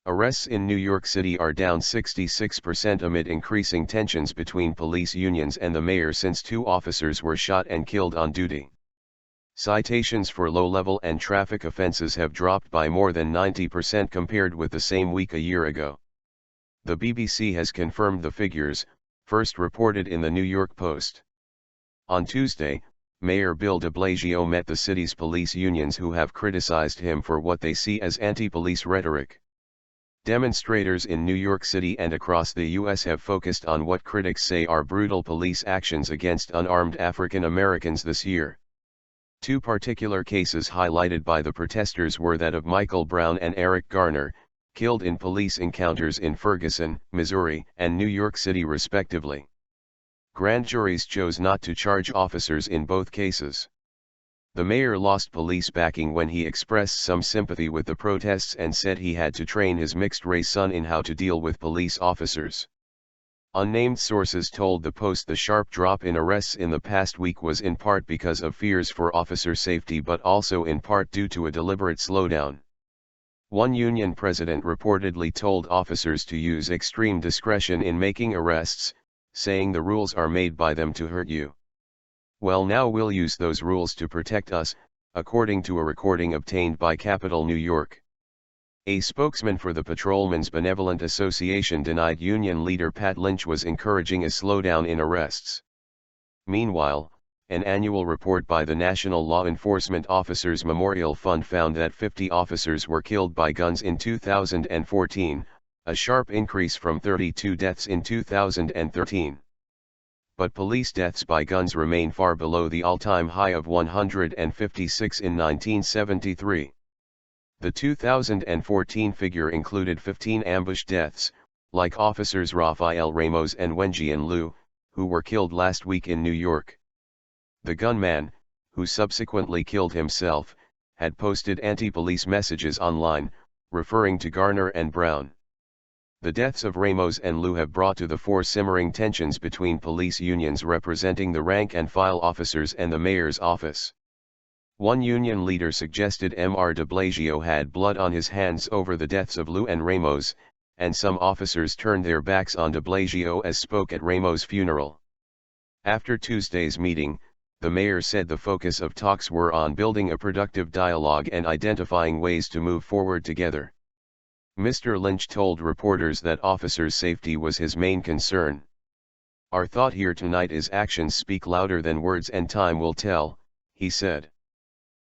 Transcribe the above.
Arrests in New York City are down 66% amid increasing tensions between police unions and the mayor since 2 officers were shot and killed on duty. Citations for low-level and traffic offenses have dropped by more than 90% compared with the same week a year ago. The BBC has confirmed the figures, first reported in the New York Post. On Tuesday, Mayor Bill de Blasio met the city's police unions who have criticized him for what they see as anti-police rhetoric. Demonstrators in New York City and across the U.S. have focused on what critics say are brutal police actions against unarmed African Americans this year. 2 particular cases highlighted by the protesters were that of Michael Brown and Eric Garner, killed in police encounters in Ferguson, Missouri, and New York City respectively. Grand juries chose not to charge officers in both cases. The mayor lost police backing when he expressed some sympathy with the protests and said he had to train his mixed-race son in how to deal with police officers. Unnamed sources told the Post the sharp drop in arrests in the past week was in part because of fears for officer safety but also in part due to a deliberate slowdown. One union president reportedly told officers to use extreme discretion in making arrests, saying the rules are made by them to hurt you. Well, now we'll use those rules to protect us, according to a recording obtained by Capital New York. A spokesman for the Patrolmen's Benevolent Association denied union leader Pat Lynch was encouraging a slowdown in arrests. Meanwhile, an annual report by the National Law Enforcement Officers Memorial Fund found that 50 officers were killed by guns in 2014, a sharp increase from 32 deaths in 2013. But police deaths by guns remain far below the all-time high of 156 in 1973. The 2014 figure included 15 ambush deaths, like officers Rafael Ramos and Wenjian Liu, who were killed last week in New York. The gunman, who subsequently killed himself, had posted anti-police messages online, referring to Garner and Brown. The deaths of Ramos and Liu have brought to the fore simmering tensions between police unions representing the rank-and-file officers and the mayor's office. One union leader suggested Mr. de Blasio had blood on his hands over the deaths of Liu and Ramos, and some officers turned their backs on de Blasio as spoke at Ramos' funeral. After Tuesday's meeting, the mayor said the focus of talks were on building a productive dialogue and identifying ways to move forward together. Mr. Lynch told reporters that officers' safety was his main concern. "Our thought here tonight is actions speak louder than words and time will tell," he said.